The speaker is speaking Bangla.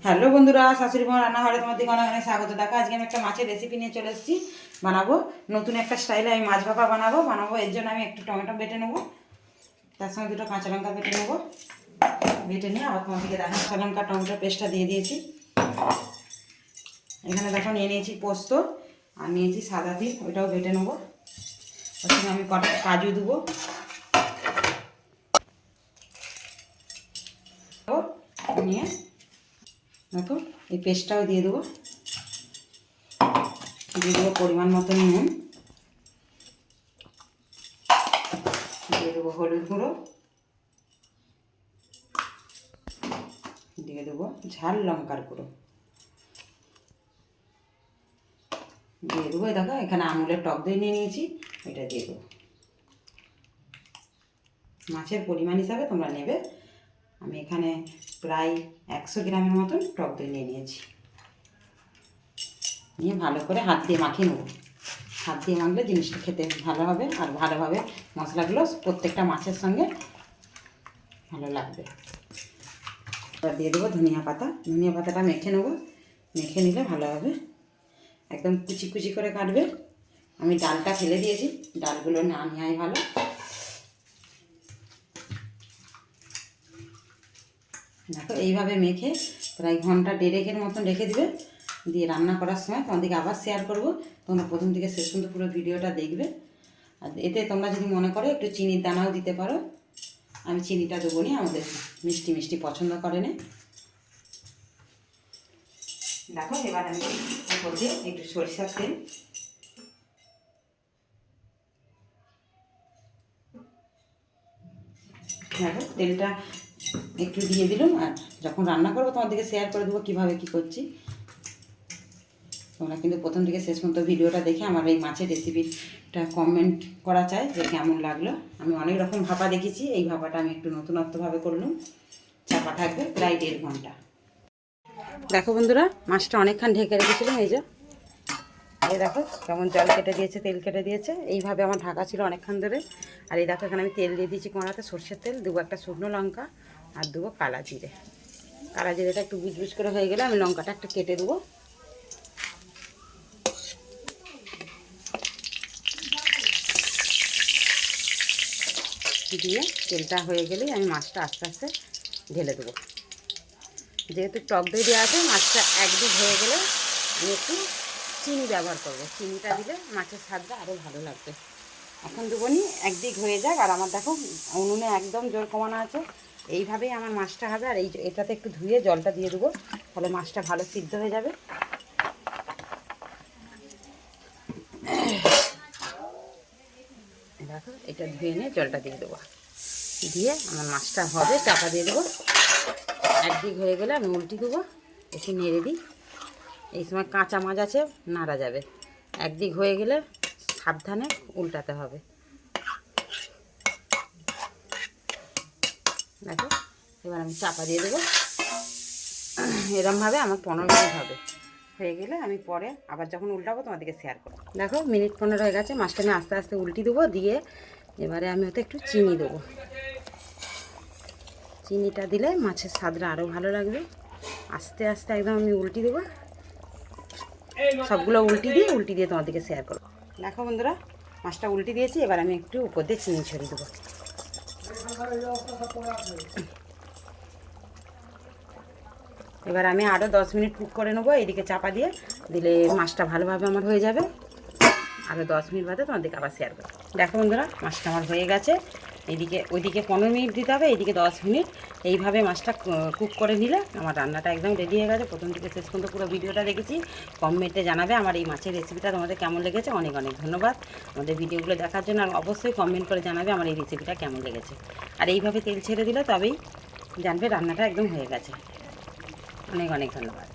হ্যালো বন্ধুরা, শাশুড়ি মা রান্নাঘরে তোমাদের অনেক অনেক স্বাগত। দেখো আজকে আমি একটা মাছের রেসিপি নিয়ে চলে এসেছি। বানাবো নতুন একটা স্টাইলে, আমি মাছ ভাপা বানাবো। এর জন্য আমি একটু টমেটো বেটে নেবো, তার সঙ্গে দুটো কাঁচা লঙ্কা বেটে নেবো। বেটে নিয়ে আবার তোমাদেরকে দেখো কাঁচা লঙ্কা টমেটো পেস্টটা দিয়ে দিয়েছি। এখানে দেখো নিয়ে নিয়েছি পোস্ত আর নিয়েছি সাদা তিল, ওইটাও বেটে নেবো। ওর সঙ্গে আমি কটা কাজু দেবো, নিয়ে দেখো এই পেস্টটাও দিয়ে দেবো পরিমাণ মতো নুন, দিয়ে দেবো হলুদ গুঁড়ো, দিয়ে দেবো ঝাল লঙ্কার গুঁড়ো, দিয়ে দেবো দেখো এখানে আমুলের টক দই নিয়ে নিয়েছি, এটা দিয়ে দেবো। মাছের পরিমাণ হিসাবে তোমরা নেবে। আমি এখানে প্রায় 100 গ্রামের মতন টক দই নিয়ে নিয়েছি। নিয়ে ভালো করে হাত দিয়ে মাখিয়ে নেবো। হাত দিয়ে মাখলে জিনিসটা খেতে ভালো হবে আর ভালোভাবে মশলাগুলো প্রত্যেকটা মাছের সঙ্গে ভালো লাগবে। এবার দিয়ে দেবো ধনিয়া পাতাটা মেখে নেবো। মেখে নিলে ভালো হবে, একদম কুচি কুচি করে কাটবে। আমি ডালটা ফেলে দিয়েছি, ডালগুলো না নেওয়াই ভালো। দেখো এইভাবে মেখে প্রায় ঘন্টা 1.5 মতন রেখে দিবে। দিয়ে রান্না করার সময় তোমাদেরকে আবার শেয়ার করবো, তোমরা প্রথম থেকে শেষ পর্যন্ত পুরো ভিডিওটা দেখবে। আর এতে তোমরা যদি মনে করো একটু চিনির দানাও দিতে পারো। আমি চিনিটা দেবো নি, আমাদের মিষ্টি মিষ্টি পছন্দ করে না। দেখো এবার আমি উপর দিয়ে একটু সরিষার তেল, দেখো তেলটা একটু দিয়ে দিলাম। আর যখন রান্না করবো তোমাদেরকে শেয়ার করে দেবো কীভাবে কী করছি। তোমরা কিন্তু প্রথম থেকে শেষ পর্যন্ত ভিডিওটা দেখে আমার এই মাছের রেসিপিটা কমেন্ট করা চাই যে কেমন লাগলো। আমি অনেক রকম ভাপা দেখেছি, এই ভাপাটা আমি একটু নতুনত্বভাবে করলাম। চাপা থাকবে প্রায় 1.5 ঘন্টা। দেখো বন্ধুরা, মাছটা অনেকক্ষণ ঢেকে রেখেছিলাম। এই দেখো কেমন জল কেটে দিয়েছে, তেল কেটে দিয়েছে। এইভাবে আমার ঢাকা ছিল অনেকক্ষণ ধরে। আর এই দেখো এখানে আমি তেল দিয়ে দিয়েছি কড়াতে, সরষের তেল দেবো, একটা শুকনো লঙ্কা আর দেবো কালা জিরে। কালা জিরেটা একটু বুজবুজ করে হয়ে গেলে আমি লঙ্কাটা একটু কেটে দেবো। দিয়ে তেলটা হয়ে গেলেই আমি মাছটা আস্তে আস্তে ঢেলে দেবো। যেহেতু টক দই দেওয়া আছে, মাছটা একদিক হয়ে গেলে আমি একটু চিনি ব্যবহার করবো। চিনিটা দিলে মাছের স্বাদটা আরও ভালো লাগবে। এখন দেবো নি, একদিক হয়ে যাক। আর আমার দেখো উনুনে একদম জোর কমানো আছে। এইভাবেই আমার মাছটা হবে। আর এটাতে একটু ধুয়ে জলটা দিয়ে দেবো, তাহলে মাছটা ভালো সিদ্ধ হয়ে যাবে। দেখো এটা ধুয়ে নিয়ে জলটা দিয়ে দেবো, দিয়ে আমার মাছটা হবে, চাপা দিয়ে দেবো। একদিক হয়ে গেলে আমি উল্টি দেবো, একটু নেড়ে দিই। এই সময় কাঁচা মাছ আছে, নাড়া যাবে। একদিক হয়ে গেলে সাবধানে উল্টাতে হবে। দেখো এবার আমি চাপা দিয়ে দেবো। এরমভাবে আমার 15 মিনিট হবে। হয়ে গেলে আমি পরে আবার যখন উল্টাবো তোমাদেরকে শেয়ার করবো। দেখো মিনিট 15 হয়ে গেছে। মাছটা আমি আস্তে আস্তে উল্টি দেবো। দিয়ে এবারে আমি ওতে একটু চিনি দেবো। চিনিটা দিলে মাছের স্বাদটা আরও ভালো লাগবে। আস্তে আস্তে একদম আমি উল্টি দেবো। সবগুলো উল্টি দিয়ে তোমাদেরকে শেয়ার করবো। দেখো বন্ধুরা, মাছটা উল্টি দিয়েছি। এবার আমি একটু উপর দিয়ে চিনি ছড়িয়ে দেবো। এবার আমি আরও 10 মিনিট কুক করে নেবো। এইদিকে চাপা দিয়ে দিলে মাছটা ভালোভাবে আমার হয়ে যাবে। আরও 10 মিনিট বাদে তোমাদেরকে আবার শেয়ার করবো। দেখো বন্ধুরা, মাছটা আমার হয়ে গেছে। ওইদিকে 15 মিনিট দিতে হবে, এইদিকে 10 মিনিট। এইভাবে মাছটা কুক করে নিলে আমার রান্নাটা একদম রেডি হয়ে গেছে। প্রথম থেকে শেষ পর্যন্ত পুরো ভিডিওটা দেখেছি। কমেন্টে জানাবে আমার এই মাছের রেসিপিটা তোমাদের কেমন লেগেছে। অনেক অনেক ধন্যবাদ আমাদের ভিডিওগুলো দেখার জন্য। আর অবশ্যই কমেন্ট করে জানাবে আমার এই রেসিপিটা কেমন লেগেছে। আর এইভাবে তেল ছেড়ে দিলে তবেই জানবে রান্নাটা একদম হয়ে গেছে। অনেক অনেক ধন্যবাদ।